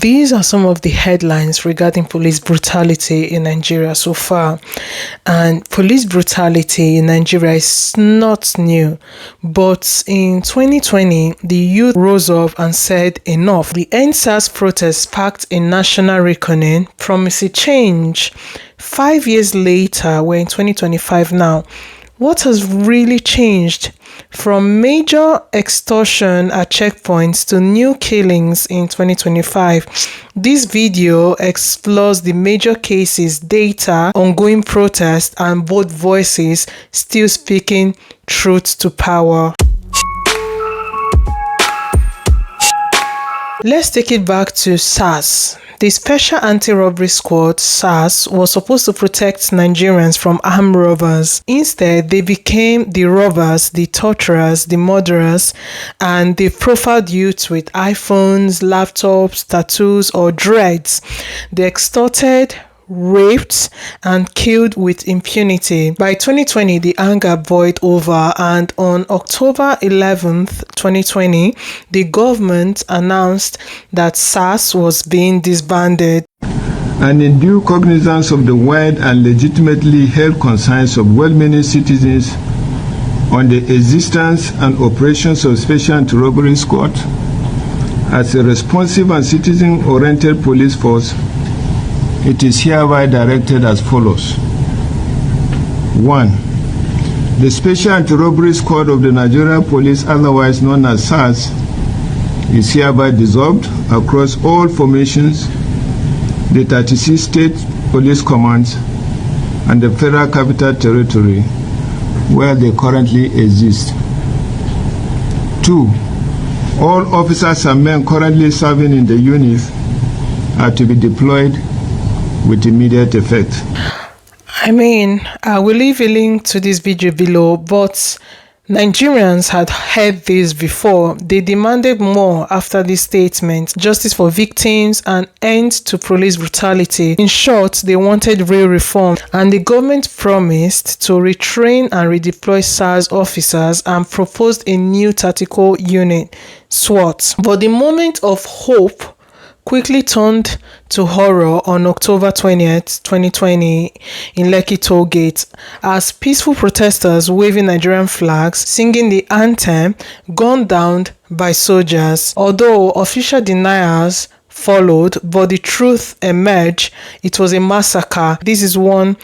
These are some of the headlines regarding police brutality in Nigeria so far. And police brutality in Nigeria is not new. But in 2020, the youth rose up and said enough. The EndSARS protest sparked a national reckoning, promising change. 5 years later, we're in 2025 now. What has really changed? From major extortion at checkpoints to new killings in 2025, this video explores the major cases, data, ongoing protests, and both voices still speaking truth to power. Let's take it back to SARS. The Special Anti-Robbery Squad, SARS, was supposed to protect Nigerians from armed robbers. Instead, they became the robbers, the torturers, the murderers, and they profiled youths with iPhones, laptops, tattoos, or dreads. They extorted, raped, and killed with impunity. By 2020, the anger boiled over, and on October 11th, 2020, the government announced that SARS was being disbanded. And in due cognizance of the wide and legitimately held concerns of well-meaning citizens on the existence and operations of Special Anti-Robbery Squad as a responsive and citizen-oriented police force, it is hereby directed as follows. 1. The Special Anti-Robbery Squad of the Nigerian Police, otherwise known as SARS, is hereby dissolved across all formations, the 36 state police commands, and the Federal Capital Territory, where they currently exist. 2. All officers and men currently serving in the unit are to be deployed with immediate effect. I will leave a link to this video below, but Nigerians had heard this before. They demanded more after this statement: justice for victims and end to police brutality. In short, they wanted real reform, and the government promised to retrain and redeploy SARS officers and proposed a new tactical unit, SWAT. But the moment of hope quickly turned to horror on October 20th, 2020 in Lekki Toll Gate, as peaceful protesters waving Nigerian flags, singing the anthem, gunned down by soldiers. Although official denials followed, but the truth emerged. It was a massacre. This is one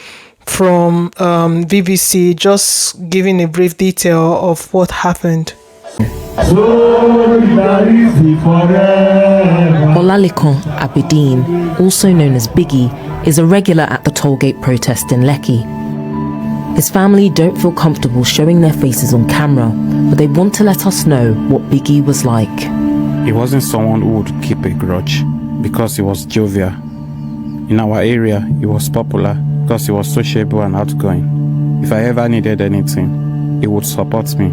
from BBC, just giving a brief detail of what happened. Olalekan Abidin, also known as Biggie, is a regular at the tollgate protest in Lekki. His family don't feel comfortable showing their faces on camera, but they want to let us know what Biggie was like. He wasn't someone who would keep a grudge because he was jovial. In our area, he was popular because he was sociable and outgoing. If I ever needed anything, he would support me.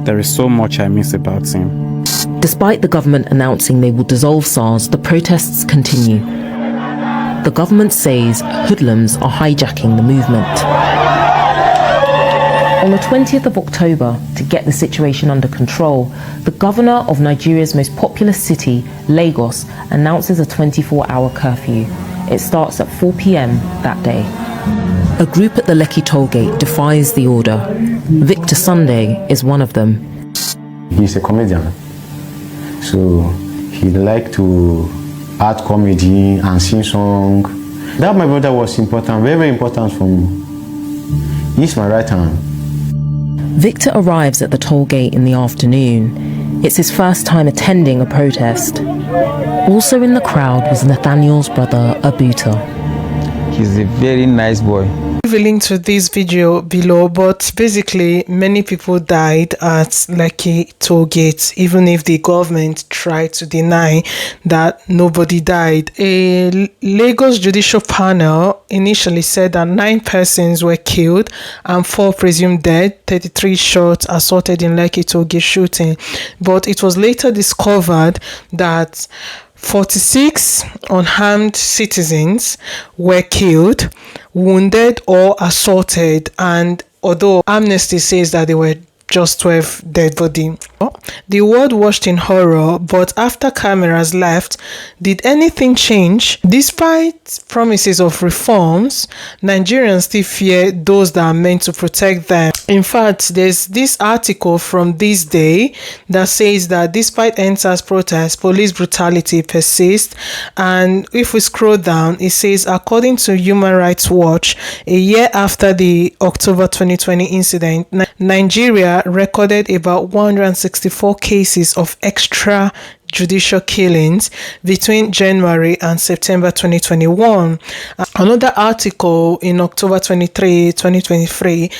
There is so much I miss about him. Despite the government announcing they will dissolve SARS, the protests continue. The government says hoodlums are hijacking the movement. On the 20th of October, to get the situation under control, the governor of Nigeria's most populous city, Lagos, announces a 24-hour curfew. It starts at 4 p.m. that day. A group at the Lekki Toll Gate defies the order. Victor Sunday is one of them. He's a comedian, so he liked to act comedy and sing song. That my brother was important, very, very important for me. He's my right hand. Victor arrives at the toll gate in the afternoon. It's his first time attending a protest. Also in the crowd was Nathaniel's brother, Abuja. He's a very nice boy. Leave a link to this video below, but basically many people died at Lekki Toll Gate, even if the government tried to deny that nobody died. A Lagos judicial panel initially said that 9 persons were killed and 4 presumed dead, 33 shot assaulted in Lekki Toll Gate shooting, but it was later discovered that 46 unarmed citizens were killed, wounded, or assaulted, and although Amnesty says that there were just 12 dead bodies. The world watched in horror, but after cameras left, did anything change? Despite promises of reforms, Nigerians still fear those that are meant to protect them. In fact, there's this article from this day that says that despite EndSARS protests, police brutality persists. And if we scroll down, it says, according to Human Rights Watch, a year after the October 2020 incident, Nigeria recorded about 164 cases of extrajudicial killings between January and September 2021. Another article in October 23, 2023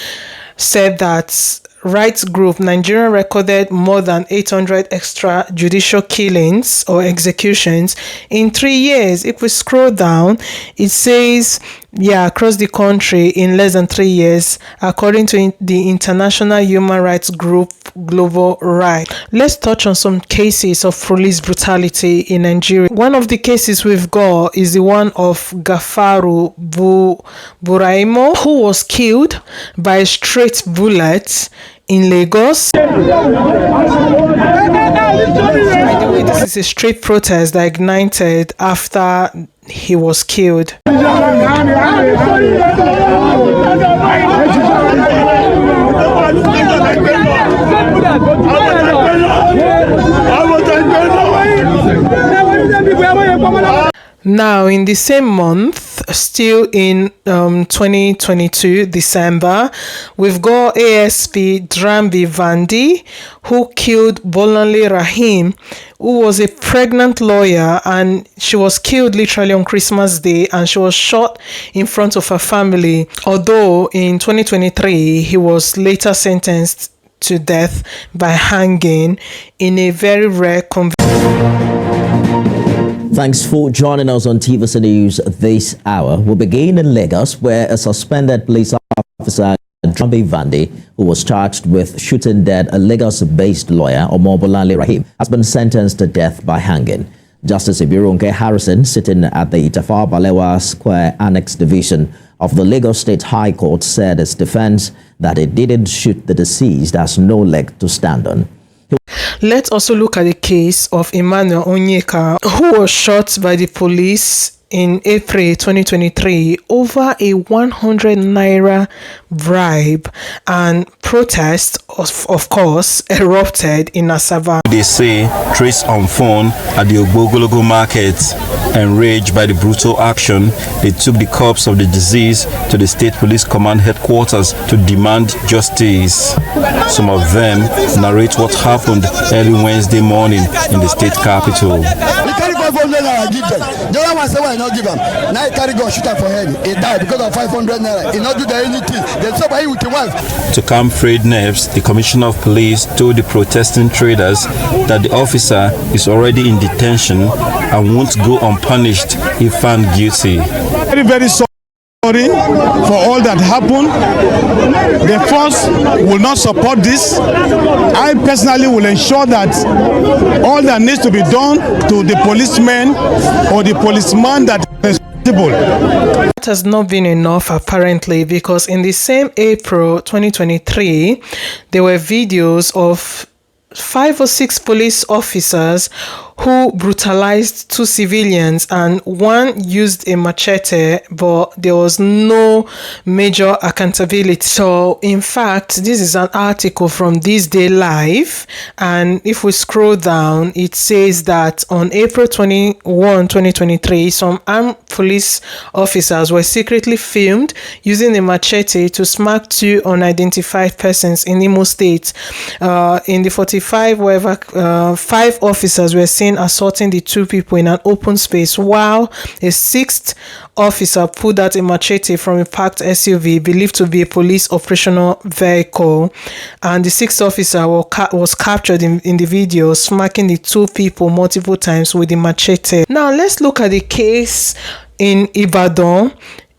said that rights group Nigeria recorded more than 800 extrajudicial killings or executions in 3 years. If we scroll down, it says, across the country in less than 3 years, according to the international human rights group Global Rights. Let's touch on some cases of police brutality in Nigeria. One of the cases we've got is the one of Gafaru Buraimo, who was killed by a straight bullet in Lagos. By the way, this is a street protest that ignited after he was killed. Now, in the same month, still in 2022, December, we've got ASP Drambi Vandi, who killed Bolanle Rahim, who was a pregnant lawyer, and she was killed literally on Christmas Day, and she was shot in front of her family. Although in 2023, he was later sentenced to death by hanging in a very rare Thanks for joining us on TVC News this hour. We'll begin in Lagos, where a suspended police officer, Drambi Vandi, who was charged with shooting dead a Lagos-based lawyer, Omobolanle Rahim, has been sentenced to death by hanging. Justice Ibirunke Harrison, sitting at the Tafawa Balewa Square Annex Division of the Lagos State High Court, said its defense that it didn't shoot the deceased has no leg to stand on. Let's also look at the case of Emmanuel Onyeka, who was shot by the police in April 2023 over a 100 naira bribe, and protests of course erupted in Asaba. They say trace on phone at the Ogbogologo market. Enraged by the brutal action, they took the corpse of the deceased to the State Police Command headquarters to demand justice. Some of them narrate what happened early Wednesday morning in the state capital. The other one said, "Why not give him?" Now he carry gun, shoot him for head. He died because of 500 naira. He not do anything. Then somebody with the wife. To calm frayed nerves, the Commissioner of Police told the protesting traders that the officer is already in detention and won't go unpunished if found guilty. Very, very sorry for all that happened. The force will not support this. I personally will ensure that all that needs to be done to the policeman or the policeman that is responsible. That has not been enough, apparently, because in the same April 2023, there were videos of 5 or 6 police officers who brutalized 2 civilians, and one used a machete, but there was no major accountability. So in fact, this is an article from This Day Live, and if we scroll down, it says that on April 21, 2023, some armed police officers were secretly filmed using a machete to smack 2 unidentified persons in Imo State. In the 45, 5 officers were seen assaulting the 2 people in an open space, while a 6th officer pulled out a machete from a parked SUV believed to be a police operational vehicle, and the 6th officer was captured in the video smacking the 2 people multiple times with the machete. Now let's look at the case in Ibadan.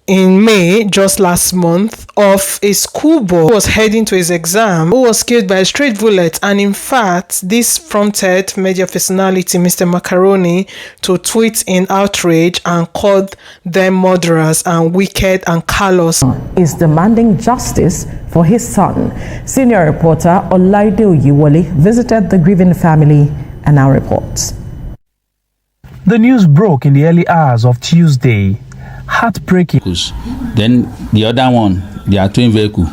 in May, just last month, of a schoolboy who was heading to his exam, who was killed by a straight bullet. And in fact, this prompted media personality Mr. Macaroni to tweet in outrage and called them murderers and wicked and callous. Is demanding justice for his son. Senior reporter Olaide Oyiwole visited the grieving family and now reports. The news broke in the early hours of Tuesday. Heartbreaking. Then the other one, the twin vehicle,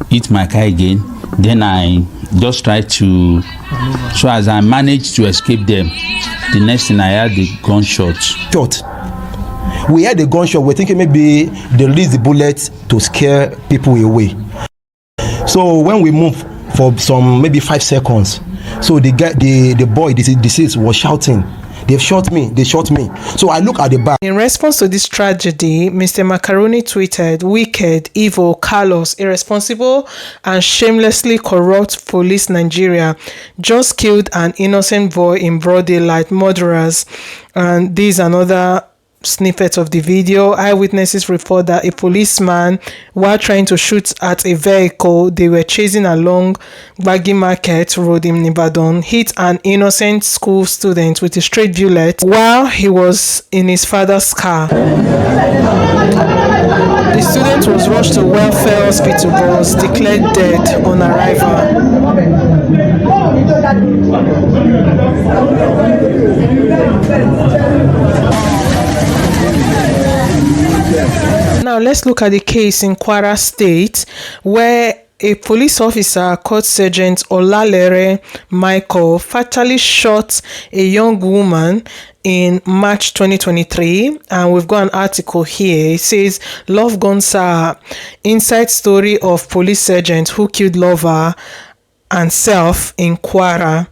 hit my car again. Then I just tried to, so as I managed to escape them, the next thing I heard the gunshot. We heard the gunshot. We're thinking maybe they released the bullet to scare people away. So when we moved for some maybe 5 seconds, so the guy, the boy, the deceased was shouting, "They've shot me, they shot me." So I look at the back. In response to this tragedy, Mr. Macaroni tweeted, "Wicked, evil, callous, irresponsible, and shamelessly corrupt police Nigeria just killed an innocent boy in broad daylight, murderers." And this is another snippet of the video. Eyewitnesses report that a policeman, while trying to shoot at a vehicle they were chasing along Gbagi Market Road in Ibadan, hit an innocent school student with a straight bullet while he was in his father's car. The student was rushed to welfare hospital but was declared dead on arrival. Now let's look at the case in Kwara State where a police officer called Sergeant Olalere Michael fatally shot a young woman in March 2023, and we've got an article here. It says Love Gone Sour, inside story of police sergeant who killed lover and self in Kwara.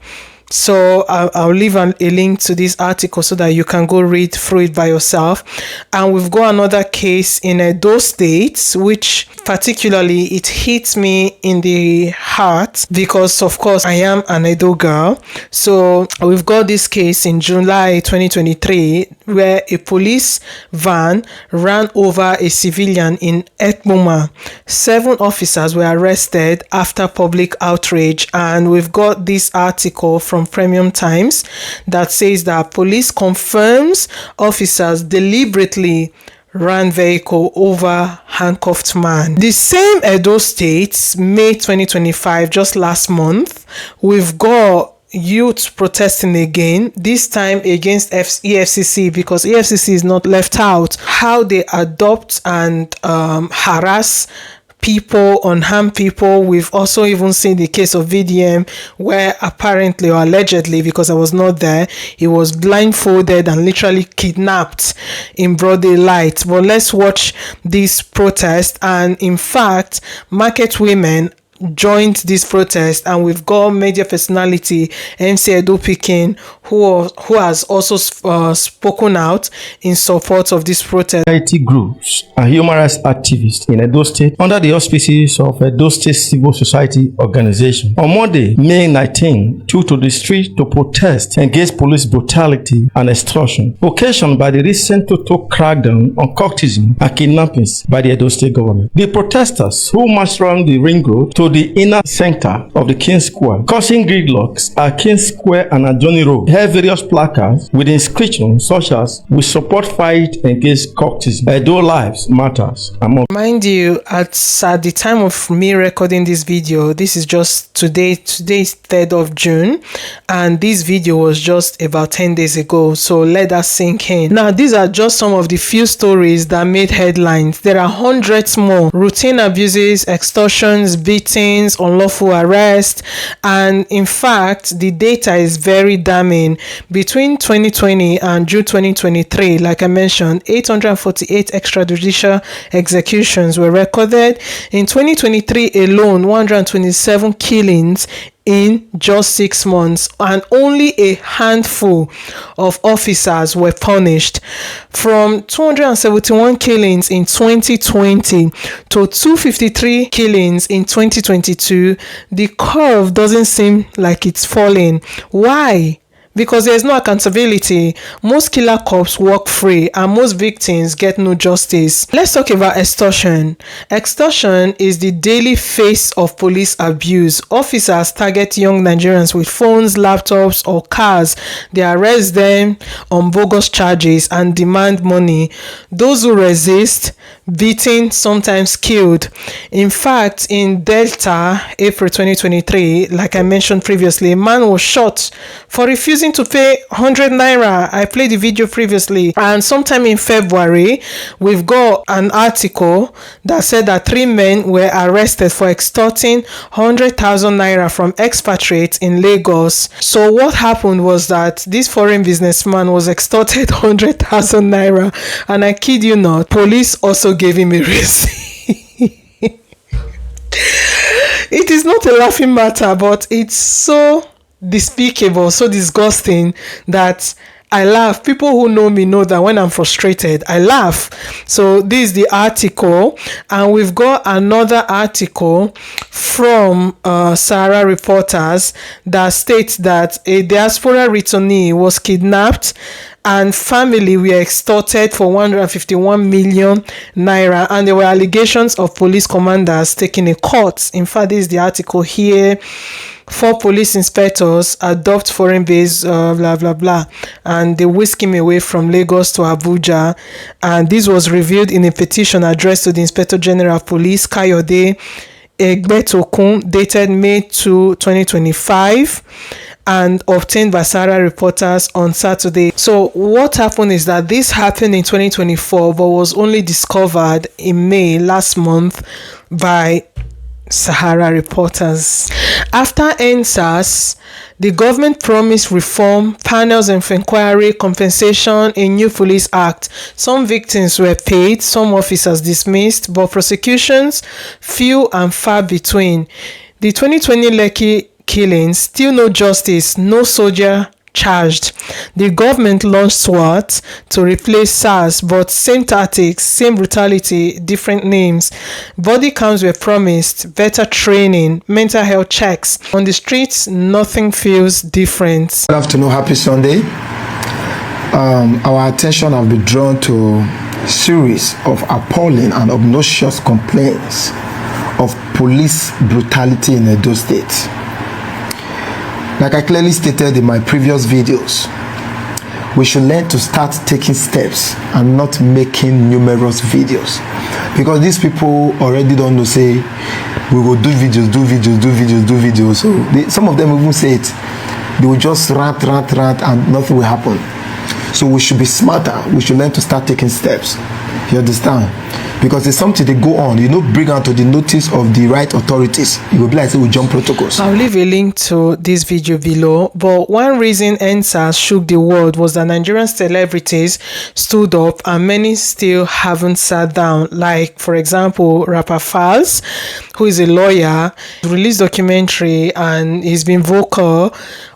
So I'll leave a link to this article so that you can go read through it by yourself. And we've got another case in Edo State, which particularly it hits me in the heart because of course I am an Edo girl. So we've got this case in July 2023 where a police van ran over a civilian in Ekboma. 7 officers were arrested after public outrage, and we've got this article from Premium Times that says that police confirms officers deliberately ran vehicle over handcuffed man. The same Edo State, May 2025, just last month, we've got youth protesting again, this time against EFCC, because EFCC is not left out. How they adopt and harass people, unharmed people. We've also even seen the case of VDM where apparently or allegedly, because I was not there, he was blindfolded and literally kidnapped in broad daylight. But let's watch this protest. And in fact, market women joined this protest, and we've got media personality MC Edo Pikin who has also spoken out in support of this protest. Society groups and human rights activists in Edo State under the auspices of Edo State Civil Society Organization on Monday, May 19, took to the street to protest against police brutality and extortion occasioned by the recent total crackdown on cultism and kidnappings by the Edo State government. The protesters, who marched around the ring road to the inner center of the King Square, causing gridlocks at King Square and Ajah Road, held various placards with inscriptions such as "We support fight against cultism. Edo lives matters." Mind you, at the time of me recording this video, this is just today is 3rd of June, and this video was just about 10 days ago, so let that sink in. Now, these are just some of the few stories that made headlines. There are hundreds more: routine abuses, extortions, beatings, unlawful arrest, and in fact the data is very damning. Between 2020 and June 2023, like I mentioned, 848 extrajudicial executions were recorded. In 2023 alone, 127 killings in just 6 months, and only a handful of officers were punished. From 271 killings in 2020 to 253 killings in 2022, the curve doesn't seem like it's falling. Why? because there is no accountability. Most killer cops walk free and most victims get no justice. Let's talk about extortion. Extortion is the daily face of police abuse. Officers target young Nigerians with phones, laptops, or cars. They arrest them on bogus charges and demand money. Those who resist, beaten, sometimes killed. In fact, in Delta, April 2023, like I mentioned previously, a man was shot for refusing to pay 100 naira. I played the video previously. And sometime in February, we've got an article that said that 3 men were arrested for extorting 100,000 naira from expatriates in Lagos. So what happened was that this foreign businessman was extorted 100,000 naira, and I kid you not, police also gave him a receipt. It is not a laughing matter, but it's so despicable, so disgusting that I laugh. People who know me know that when I'm frustrated, I laugh. So this is the article, and we've got another article from Sahara Reporters that states that a diaspora returnee was kidnapped and family were extorted for 151 million naira, and there were allegations of police commanders taking a cut. In fact, this is the article here. 4 police inspectors adopt foreign base, blah blah blah, and they whisk him away from Lagos to Abuja. And this was revealed in a petition addressed to the Inspector General of Police, Kayode Egbetokun, dated May 2, 2025, and obtained by Sahara Reporters on Saturday. So what happened is that this happened in 2024, but was only discovered in May last month by Sahara Reporters. After EndSARS, the government promised reform, panels of inquiry, compensation, a new police act. Some victims were paid, some officers dismissed, but prosecutions few and far between. The 2020 Lekki killings, still no justice, no soldier charged. The government launched SWAT to replace SARS, but same tactics, same brutality, different names. Body cams were promised, better training, mental health checks. On the streets, nothing feels different. Good afternoon, happy Sunday. Our attention has been drawn to a series of appalling and obnoxious complaints of police brutality in Edo State. Like I clearly stated in my previous videos, we should learn to start taking steps and not making numerous videos, because these people already don't know, say we will do videos. So some of them even say it, they will just rant and nothing will happen. So we should be smarter. We should learn to start taking steps. You understand? Because it's something they go on, bring out to the notice of the right authorities. You will be like, say, we jump protocols. I'll leave a link to this video below. But one reason EndSARS shook the world was that Nigerian celebrities stood up, and many still haven't sat down. Like, for example, rapper Falz, who is a lawyer, released documentary and he's been vocal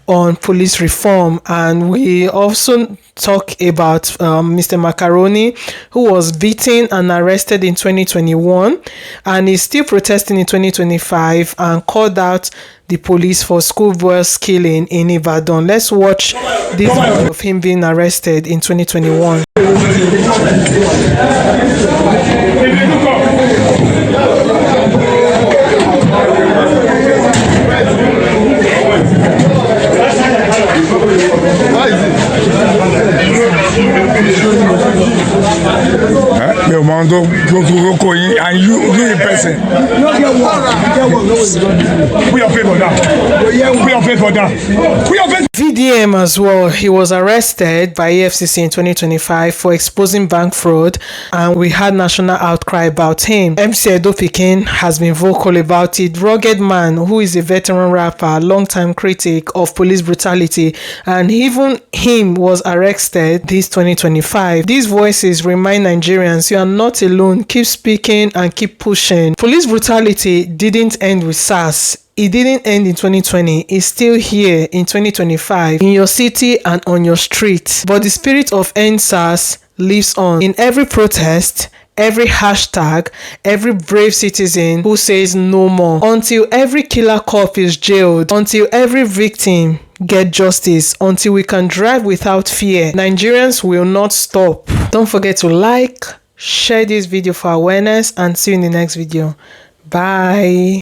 on police reform. And we also talk about Mr. Macaroni, who was beaten and arrested in 2021 and is still protesting in 2025 and called out the police for schoolboy's killing in Ibadan. Let's watch this video of him being arrested in 2021. And you in person. We are paid for that. We are paid for that. We are paid. VDM as well. He was arrested by EFCC in 2025 for exposing bank fraud, and we had national outcry about him. MC Edo Pikin has been vocal about it. Rugged Man, who is a veteran rapper, long-time critic of police brutality, and even him was arrested this 2025. These voices remind Nigerians, you are not alone. Keep speaking and keep pushing. Police brutality didn't end with SARS. It didn't end in 2020. It's still here in 2025, in your city and on your street. But the spirit of EndSARS lives on in every protest, every hashtag, every brave citizen who says no more, until every killer cop is jailed, until every victim get justice until we can drive without fear. Nigerians will not stop. Don't forget to like, share this video for awareness, and see you in the next video. Bye.